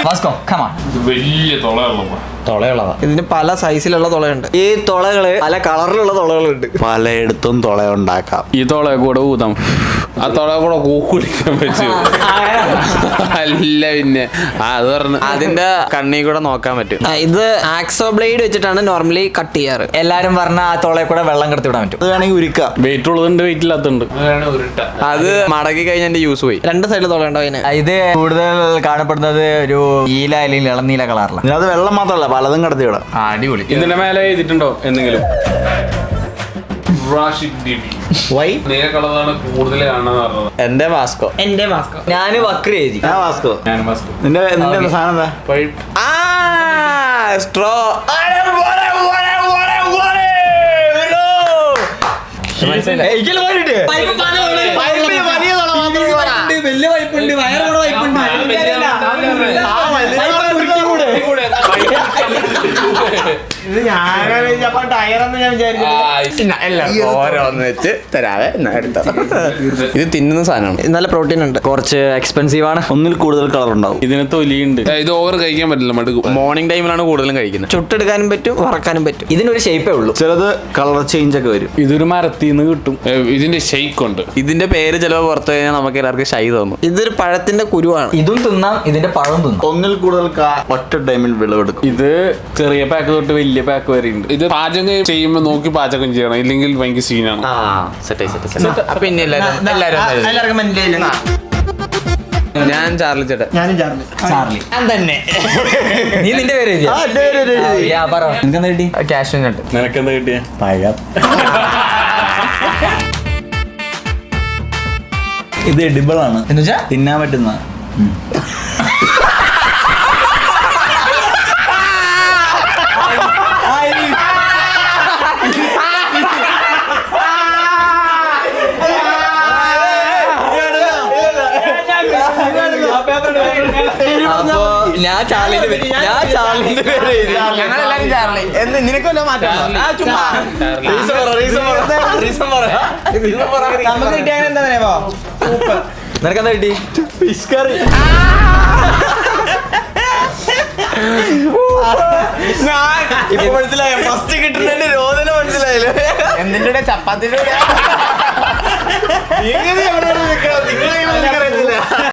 Vasco come on. വലിയ തുളയുള്ളതാ. ഇതിന് പല സൈസിലുള്ള തുളയുണ്ട്. ഈ തുളകള് പല കളറിലുള്ള തുളകളുണ്ട്. പലയിടത്തും തുള ഉണ്ടാക്കാം. ഈ തുള കൂടെ ഊതാം, ആ തുള കൂടെ കൂക്കുടിക്കാൻ പറ്റും. അല്ല പിന്നെ അത് പറഞ്ഞു അതിന്റെ കണ്ണി കൂടെ നോക്കാൻ പറ്റും. ഇത് ആക്സോ ബ്ലേഡ് വെച്ചിട്ടാണ് നോർമലി കട്ട് ചെയ്യാറ്. എല്ലാരും പറഞ്ഞ ആ തോളെ കൂടെ വെള്ളം കടത്തി വിടാൻ പറ്റും. അത് വേണമെങ്കിൽ ഉരുക്കാം. Wait ഉള്ളതുണ്ട്, wait ഇല്ലാത്തുണ്ട്. അത് മടക്കി കഴിഞ്ഞ എന്റെ യൂസ് പോയി. രണ്ട് സൈഡിൽ തുള ഉണ്ടോ അതിന്? ഇത് കൂടുതൽ കാണപ്പെടുന്നത് ഒരു നീല അല്ലെങ്കിൽ ഇളനീല കളറിലാണ്. ഇതിനകത്ത് വെള്ളം മാത്രമല്ല പലതും കടത്തി വിടാം. അടിപൊളി. ഇതിന്റെ മേലെ എഴുതിയിട്ടുണ്ടോ എന്തെങ്കിലും? വൈ നീലക്കളറാണ് കൂടുതൽ കാണുന്നത് പറഞ്ഞത്. എന്റെ വാസ്കോ. എന്റെ മാസ്കോ. ഞാന് വക്രി എഴുതി. ഞാൻ വാസ്കോ. ഞാൻ മസ്കോ. നിന്റെ സാധനം എന്താ? സ്ട്രോ. വലിയ വൈപ്പുണ്ട്, വയറോടെ വൈപ്പുണ്ട്. ഇത് ടയറെന്ന് ഞാൻ വിചാരിച്ചു. ഓരോന്ന് വെച്ച് തരാവേ. ഇത് തിന്നുന്ന സാധനമാണ്. നല്ല പ്രോട്ടീൻ ഉണ്ട്. കുറച്ച് എക്സ്പെൻസീവ് ആണ്. ഒന്നിൽ കൂടുതൽ കളർ ഉണ്ടാവും. ഇതിന് തൊലിയുണ്ട്. ഇത് ഓവർ കഴിക്കാൻ പറ്റില്ല, മടുക്കും. മോർണിംഗ് ടൈമിലാണ് കൂടുതലും കഴിക്കുന്നത്. ചുട്ടെടുക്കാനും പറ്റും, വറക്കാനും പറ്റും. ഇതിനൊരു ഷേപ്പേ ഉള്ളൂ. ചിലത് കളർ ചേഞ്ച് ഒക്കെ വരും. ഇതൊരു മരത്തിന്ന് കിട്ടും. ഇതിന്റെ ഷെയ്ക്ക് ഉണ്ട്. ഇതിന്റെ പേര് ചിലപ്പോൾ പുറത്തു കഴിഞ്ഞാൽ നമുക്ക് എല്ലാവർക്കും ഷൈ തോന്നും. ഇതൊരു പഴത്തിന്റെ കുരുവാണ്. ഇതും തിന്നാം, ഇതിന്റെ പഴം തിന്നാം. ഒന്നിൽ കൂടുതൽ ഒറ്റ ടൈമിൽ വിളവെടുക്കും. ഇത് ചെറിയ പാക്ക് തൊട്ട് വലിയ പാക്ക് വരെ ഉണ്ട്. ഇത് പാചകം ചെയ്യുമ്പോൾ നോക്കി പാചകം ചെയ്യണം, ഇല്ലെങ്കിൽ ഭയങ്കര സീനാണ്. പിന്നെ എല്ലാവർക്കും മനസ്സിലായില്ല. ഞാൻ ചാർലി ചേട്ടൻ. ഞാനും ചാർലി. ചാർലി. ഞാൻ തന്നെ. നീ നിന്റെ പേര് എഴുതിയോ? നിനക്കെന്താ കിട്ടി? ക്യാഷും കണ്ട്. നിനക്കെന്താ കിട്ടിയ? പഴം. ഇത് എഡിബിൾ ആണ്, എന്നുവെച്ചാ തിന്നാൻ പറ്റുന്ന. അപ്പൊ ഞാൻ ചാർലിന്റെ പേര് എഴുതി. ഞങ്ങളെല്ലാരും ചാർലി. നിനക്കൊല്ലോ മാറ്റം. നമുക്ക് കിട്ടിയാൽ എന്താ പറയുമ്പോ സൂപ്പർ. നിനക്കെന്താ കിട്ടി? Fish curry. ഇപ്പൊ മനസ്സിലായോ? ഫസ്റ്റ് കിട്ടുന്നതിന്റെ രോദന മനസ്സിലായില്ലേ? എന്തിന്റെ ചപ്പാത്തിന്റെ